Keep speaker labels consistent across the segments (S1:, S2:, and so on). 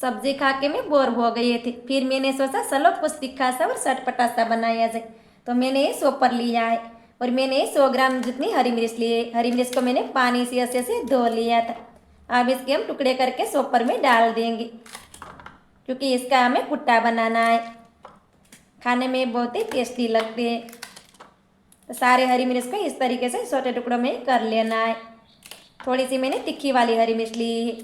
S1: सब्जी खा के मैं बोर हो गई थी। फिर मैंने सोचा चलो कुछ तीखा सा और चटपटा सा बनाया जाए। तो मैंने ये चॉपर लिया है और मैंने 100 ग्राम जितनी हरी मिर्च ली है। हरी मिर्च को मैंने पानी से अच्छे से धो लिया था। अब इसके हम टुकड़े करके चॉपर में डाल देंगे, क्योंकि इसका हमें कुट्टा बनाना है। खाने में बहुत ही टेस्टी लगते हैं। तो सारे हरी मिर्च को इस तरीके से छोटे टुकड़ों में कर लेना है। थोड़ी सी मैंने तीखी वाली हरी मिर्च ली है।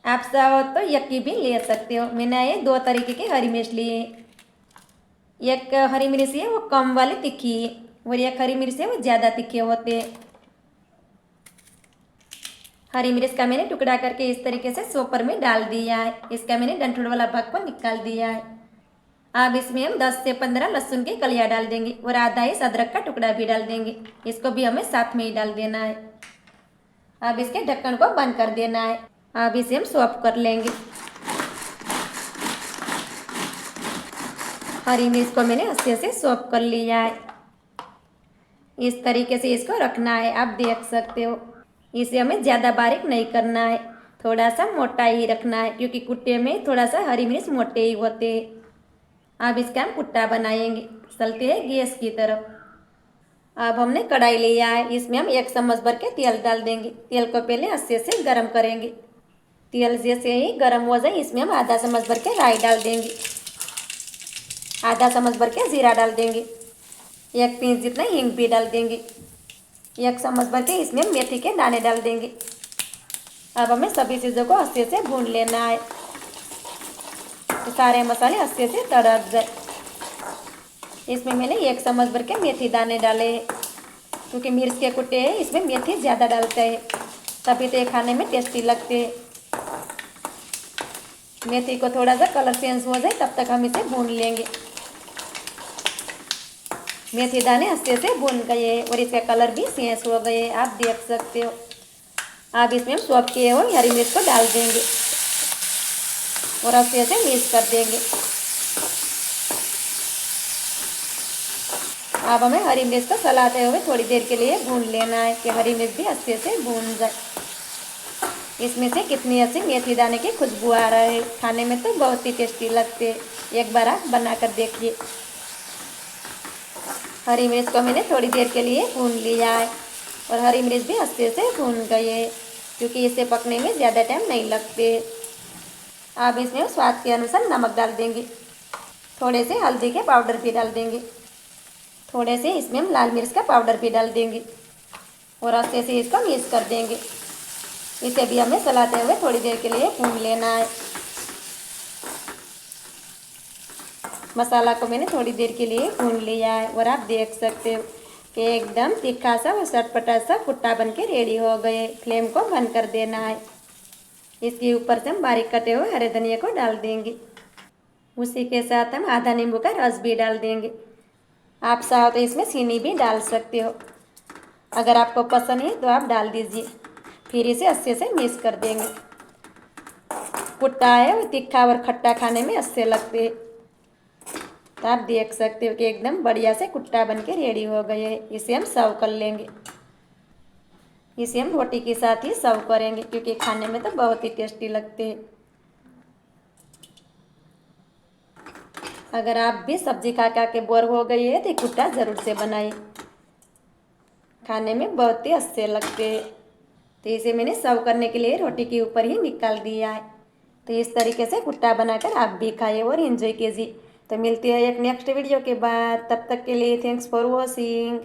S1: आप चाहो तो यक्की भी ले सकते हो। मैंने ये 2 तरीके की हरी मिर्च ली है। एक हरी मिर्च है वो कम वाली तीखी है और एक हरी मिर्च है वो ज़्यादा तीखे होते हैं। हरी मिर्च का मैंने टुकड़ा करके इस तरीके से चॉपर में डाल दिया है। इसका मैंने डंठल वाला भाग को निकाल दिया है। अब इसमें हम 10 से 15 लहसुन की कलियाँ डाल देंगे और आधा इस अदरक का टुकड़ा भी डाल देंगे। इसको भी हमें साथ में ही डाल देना है। अब इसके ढक्कन को बंद कर देना है। अब इसे हम सॉफ कर लेंगे। हरी मिर्च को मैंने अच्छे से सॉफ कर लिया है। इस तरीके से इसको रखना है। आप देख सकते हो, इसे हमें ज़्यादा बारीक नहीं करना है, थोड़ा सा मोटा ही रखना है, क्योंकि कुट्टे में थोड़ा सा हरी मिर्च मोटे ही होते हैं। अब इसका हम कुट्टा बनाएंगे। चलते हैं गैस की तरफ। अब हमने कढ़ाई लिया है, इसमें हम 1 चम्मच भर के तेल डाल देंगे। तेल को पहले अच्छे से गर्म करेंगे। तेल जैसे ही गर्म हो जाए इसमें हम आधा चम्मच भर के राई डाल देंगे, आधा चम्मच भर के जीरा डाल देंगे, 1 पिंच जितना हींग भी डाल देंगे, 1 चम्मच भर के इसमें मेथी के दाने डाल देंगे। अब हमें सभी चीज़ों को अच्छे से भून लेना है, तो सारे मसाले अच्छे से तड़क जाए। इसमें मैंने 1 चम्मच भर के मेथी दाने डाले हैं, क्योंकि मिर्च के कुट्टे हैं इसमें मेथी ज़्यादा डालते हैं, तभी तो ये खाने में टेस्टी लगते हैं। मेथी को थोड़ा सा कलर चेंज हो जाए तब तक हम इसे भून लेंगे। मेथी दाने अच्छे से भून गए और इसका कलर भी चेंज हो गए, आप देख सकते हो। अब इसमें हम सॉफ किए हुए हरी मिर्च को डाल देंगे और अच्छे से मिक्स कर देंगे। अब हमें हरी मिर्च को चलाते हुए थोड़ी देर के लिए भून लेना है, कि हरी मिर्च भी अच्छे से भून जाए। इसमें से कितनी अच्छी मेथी दाने की खुशबू आ रहा है, खाने में तो बहुत ही टेस्टी लगते हैं। एक बार आप बना कर देखिए। हरी मिर्च को मैंने थोड़ी देर के लिए भून लिया है और हरी मिर्च भी अच्छे से भून गई है, क्योंकि इसे पकने में ज़्यादा टाइम नहीं लगते। अब इसमें स्वाद के अनुसार नमक डाल देंगे, थोड़े से हल्दी के पाउडर भी डाल देंगे, थोड़े से इसमें हम लाल मिर्च का पाउडर भी डाल देंगे और अच्छे से इसको मिक्स कर देंगे। इसे भी हमें चलाते हुए थोड़ी देर के लिए भून लेना है। मसाला को मैंने थोड़ी देर के लिए भून लिया है और आप देख सकते हो कि एकदम तीखा सा और चटपटा सा कुट्टा बन के रेडी हो गए। फ्लेम को बंद कर देना है। इसके ऊपर से हम बारीक कटे हुए हरे धनिया को डाल देंगे। उसी के साथ हम आधा नींबू का रस भी डाल देंगे। आप चाहो तो इसमें चीनी भी डाल सकते हो, अगर आपको पसंद है तो आप डाल दीजिए। फिर इसे अच्छे से मिक्स कर देंगे। कुट्टा है वो तीखा और खट्टा खाने में अच्छे लगते हैं। तो आप देख सकते हो कि एकदम बढ़िया से कुट्टा बन के रेडी हो गए हैं। इसे हम सर्व कर लेंगे। इसे हम रोटी के साथ ही सर्व करेंगे, क्योंकि खाने में तो बहुत ही टेस्टी लगते हैं। अगर आप भी सब्जी खा खा के बोर हो गए हैं तो कुट्टा ज़रूर से बनाइए, खाने में बहुत ही अच्छे लगते हैं। तो इसे मैंने सर्व करने के लिए रोटी के ऊपर ही निकाल दिया है। तो इस तरीके से कुट्टा बनाकर आप भी खाइए और एंजॉय कीजिए। तो मिलती है एक नेक्स्ट वीडियो के बाद, तब तक के लिए थैंक्स फॉर वॉचिंग।